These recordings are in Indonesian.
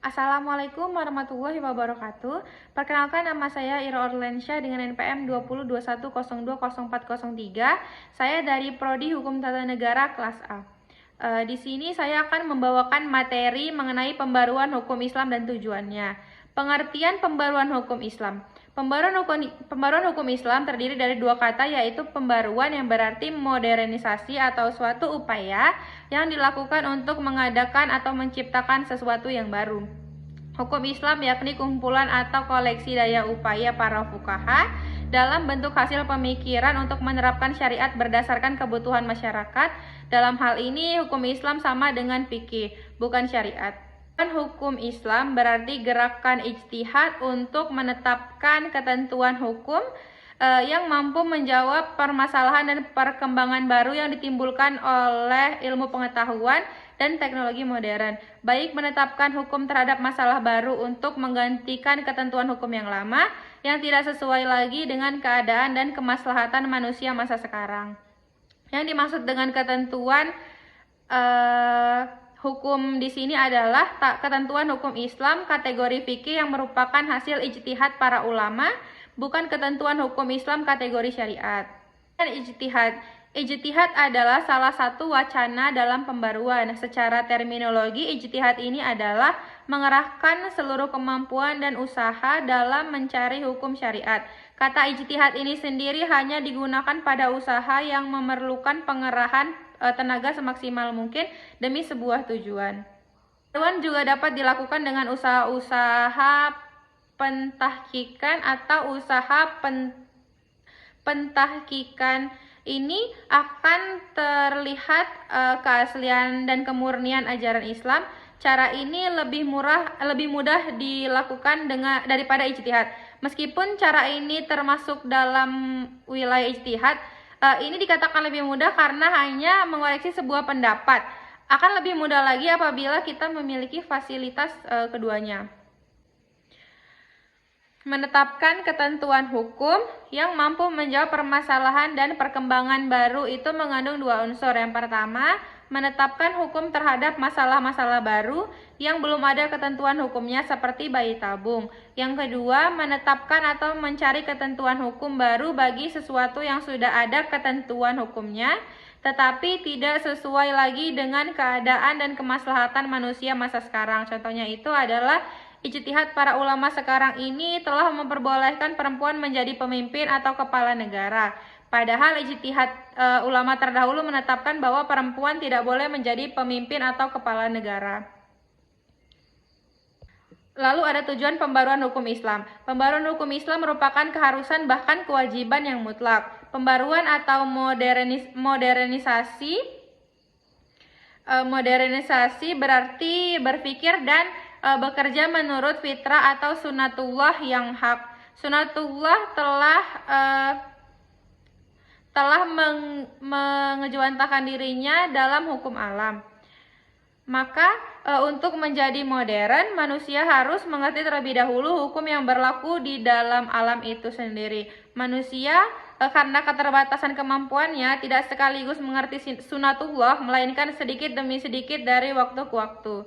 Assalamualaikum warahmatullahi wabarakatuh. Perkenalkan, nama saya Ira Orlensyah dengan NPM 2021020403. Saya dari Prodi Hukum Tata Negara kelas A. Di sini saya akan membawakan materi mengenai pembaruan hukum Islam dan tujuannya. Pengertian pembaruan hukum Islam. Pembaruan hukum Islam terdiri dari dua kata, yaitu pembaruan yang berarti modernisasi atau suatu upaya yang dilakukan untuk mengadakan atau menciptakan sesuatu yang baru. Hukum Islam yakni kumpulan atau koleksi daya upaya para fuqaha dalam bentuk hasil pemikiran untuk menerapkan syariat berdasarkan kebutuhan masyarakat. Dalam hal ini, hukum Islam sama dengan fikih, bukan syariat. Hukum Islam berarti gerakan ijtihad untuk menetapkan ketentuan hukum yang mampu menjawab permasalahan dan perkembangan baru yang ditimbulkan oleh ilmu pengetahuan dan teknologi modern, baik menetapkan hukum terhadap masalah baru untuk menggantikan ketentuan hukum yang lama yang tidak sesuai lagi dengan keadaan dan kemaslahatan manusia masa sekarang. Yang dimaksud dengan ketentuan hukum di sini adalah ketentuan hukum Islam kategori fikih yang merupakan hasil ijtihad para ulama, bukan ketentuan hukum Islam kategori syariat. Dan ijtihad adalah salah satu wacana dalam pembaruan. Secara terminologi, ijtihad ini adalah mengerahkan seluruh kemampuan dan usaha dalam mencari hukum syariat. Kata ijtihad ini sendiri hanya digunakan pada usaha yang memerlukan pengerahan tenaga semaksimal mungkin demi sebuah tujuan. Pembaruan juga dapat dilakukan dengan usaha-usaha pentahkikan atau usaha pentahkikan. Ini akan terlihat keaslian dan kemurnian ajaran Islam. Cara ini lebih mudah dilakukan daripada ijtihad. Meskipun cara ini termasuk dalam wilayah ijtihad, ini dikatakan lebih mudah karena hanya mengoreksi sebuah pendapat. Akan lebih mudah lagi apabila kita memiliki fasilitas keduanya. Menetapkan ketentuan hukum yang mampu menjawab permasalahan dan perkembangan baru itu mengandung dua unsur. Yang pertama, menetapkan hukum terhadap masalah-masalah baru yang belum ada ketentuan hukumnya seperti bayi tabung. Yang kedua, menetapkan atau mencari ketentuan hukum baru bagi sesuatu yang sudah ada ketentuan hukumnya, tetapi tidak sesuai lagi dengan keadaan dan kemaslahatan manusia masa sekarang. Contohnya itu adalah ijtihad para ulama sekarang ini telah memperbolehkan perempuan menjadi pemimpin atau kepala negara. Padahal ijtihad ulama terdahulu menetapkan bahwa perempuan tidak boleh menjadi pemimpin atau kepala negara. Lalu ada tujuan pembaruan hukum Islam. Pembaruan hukum Islam merupakan keharusan bahkan kewajiban yang mutlak. Pembaruan atau modernisasi berarti berpikir dan bekerja menurut fitrah atau sunatullah yang hak. Sunatullah telah mengejawantahkan dirinya dalam hukum alam. Maka untuk menjadi modern, manusia harus mengerti terlebih dahulu hukum yang berlaku di dalam alam itu sendiri. Manusia karena keterbatasan kemampuannya tidak sekaligus mengerti sunatullah, melainkan sedikit demi sedikit dari waktu ke waktu.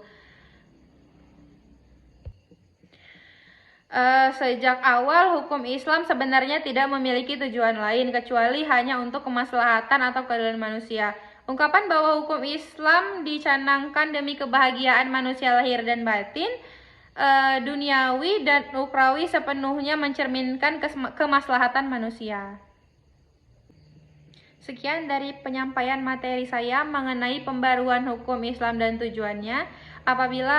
Sejak awal hukum Islam sebenarnya tidak memiliki tujuan lain kecuali hanya untuk kemaslahatan atau keadilan manusia. Ungkapan bahwa hukum Islam dicanangkan demi kebahagiaan manusia lahir dan batin, duniawi dan ukhrawi sepenuhnya mencerminkan kemaslahatan manusia. Sekian dari penyampaian materi saya mengenai pembaruan hukum Islam dan tujuannya. Apabila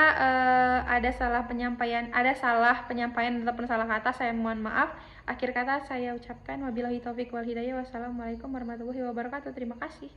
ada salah penyampaian ataupun salah kata, saya mohon maaf. Akhir kata saya ucapkan wabillahi taufik wal hidayah. Wassalamualaikum warahmatullahi wabarakatuh. Terima kasih.